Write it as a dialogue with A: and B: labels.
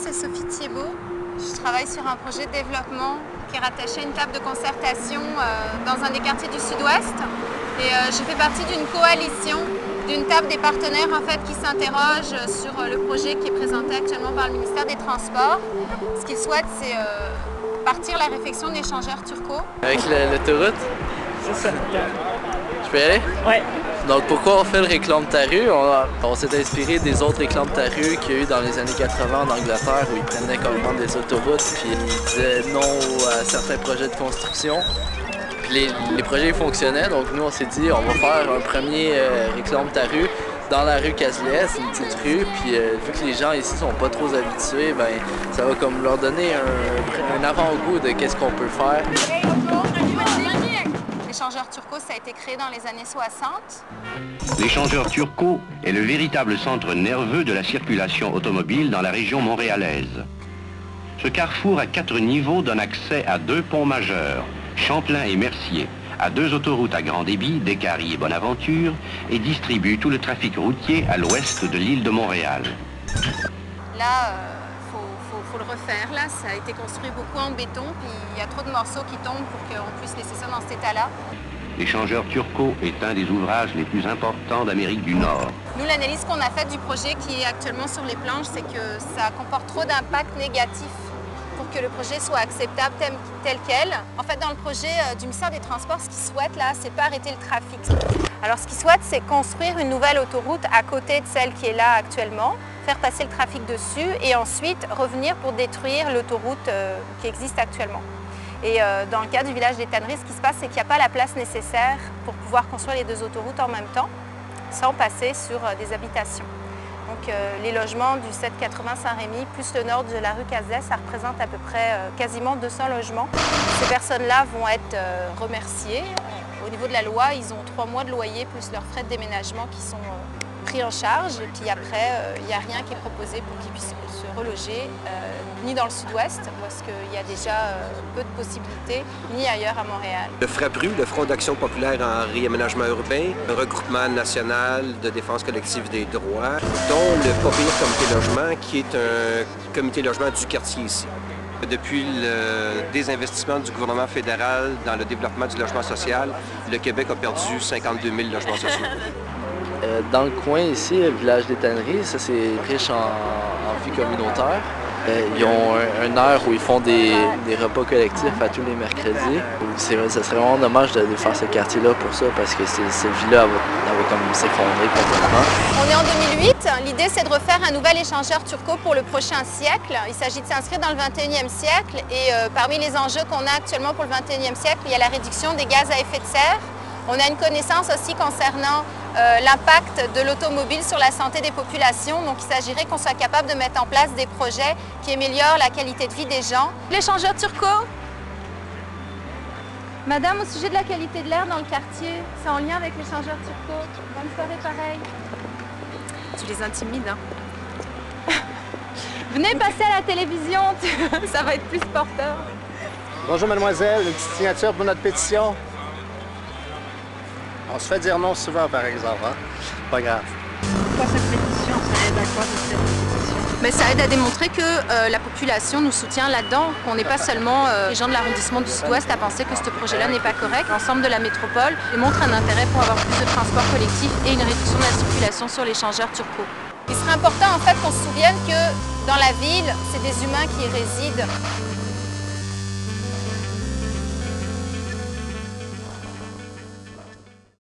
A: c'est Sophie Thiebaud. Je travaille sur un projet de développement qui est rattaché à une table de concertation dans un des quartiers du Sud-Ouest. Et je fais partie d'une coalition, d'une table des partenaires en fait, qui s'interrogent sur le projet qui est présenté actuellement par le ministère des Transports. Ce qu'ils souhaitent, c'est partir la réflexion d'échangeurs turcos.
B: Avec l'autoroute?
C: C'est ça.
B: Je peux y aller?
C: Ouais.
B: Donc pourquoi on fait le réclame ta rue? On s'est inspiré des autres réclame ta rue qu'il y a eu dans les années 80 en Angleterre où ils prenaient carrément des autoroutes puis ils disaient non à certains projets de construction. Puis les projets fonctionnaient, donc nous on s'est dit on va faire un premier réclame ta rue dans la rue Cazelès, une petite rue, puis vu que les gens ici sont pas trop habitués, ben ça va comme leur donner un avant-goût de qu'est-ce qu'on peut faire.
A: L'échangeur turco, ça a été créé dans les années 60.
D: L'échangeur turco est le véritable centre nerveux de la circulation automobile dans la région montréalaise. Ce carrefour à 4 niveaux donne accès à 2 ponts majeurs, Champlain et Mercier, à 2 autoroutes à grand débit, Décarie et Bonaventure, et distribue tout le trafic routier à l'ouest de l'île de Montréal.
A: Là, faut le refaire. Là, ça a été construit beaucoup en béton, puis il y a trop de morceaux qui tombent pour qu'on puisse laisser ça dans cet état-là.
D: L'échangeur turco est un des ouvrages les plus importants d'Amérique du Nord.
A: Nous, l'analyse qu'on a faite du projet qui est actuellement sur les planches, c'est que ça comporte trop d'impacts négatifs pour que le projet soit acceptable tel quel. En fait, dans le projet du ministère des Transports, ce qu'ils souhaitent là, c'est pas arrêter le trafic. Alors, ce qu'ils souhaitent, c'est construire une nouvelle autoroute à côté de celle qui est là actuellement, faire passer le trafic dessus et ensuite revenir pour détruire l'autoroute qui existe actuellement. Et dans le cas du village des Tanneries, ce qui se passe, c'est qu'il n'y a pas la place nécessaire pour pouvoir construire les 2 autoroutes en même temps, sans passer sur des habitations. Donc les logements du 780 Saint-Rémy, plus le nord de la rue Cazelès, ça représente à peu près quasiment 200 logements. Ces personnes-là vont être remerciées. Au niveau de la loi, ils ont 3 mois de loyer plus leurs frais de déménagement qui sont pris en charge. Et puis après, il n'y a rien qui est proposé pour qu'ils puissent se reloger, ni dans le Sud-Ouest, parce qu'il y a déjà peu de possibilités, ni ailleurs à Montréal.
E: Le FRAPRU, le Front d'action populaire en réaménagement urbain, un regroupement national de défense collective des droits, dont le POPIR Comité Logement, qui est un comité logement du quartier ici. Depuis le désinvestissement du gouvernement fédéral dans le développement du logement social, le Québec a perdu 52 000 logements sociaux.
B: Dans le coin ici, le village des Tanneries, ça c'est riche en vie communautaire. Ils ont un aire où ils font des repas collectifs à tous les mercredis. Ça serait vraiment dommage de faire ce quartier-là pour ça parce que cette vie-là va comme s'effondrer complètement.
A: On est en 2008. L'idée, c'est de refaire un nouvel échangeur turco pour le prochain siècle. Il s'agit de s'inscrire dans le 21e siècle et parmi les enjeux qu'on a actuellement pour le 21e siècle, il y a la réduction des gaz à effet de serre. On a une connaissance aussi concernant l'impact de l'automobile sur la santé des populations. Donc il s'agirait qu'on soit capable de mettre en place des projets qui améliorent la qualité de vie des gens. L'échangeur turco. Madame, au sujet de la qualité de l'air dans le quartier, c'est en lien avec l'échangeur turco. Bonne soirée pareil. Tu les intimides, hein? Venez passer à la télévision, ça va être plus porteur.
F: Bonjour mademoiselle, une petite signature pour notre pétition. On se fait dire non souvent, par exemple, hein? Pas grave.
C: Pourquoi cette pétition? Ça aide à quoi de cette pétition?
A: Mais ça aide à démontrer que la population nous soutient là-dedans, qu'on n'est pas seulement les gens de l'arrondissement du Sud-Ouest à penser que ce projet-là n'est pas correct. L'ensemble de la métropole démontre un intérêt pour avoir plus de transport collectif et une réduction de la circulation sur l'échangeur turco. Il serait important en fait qu'on se souvienne que dans la ville, c'est des humains qui y résident.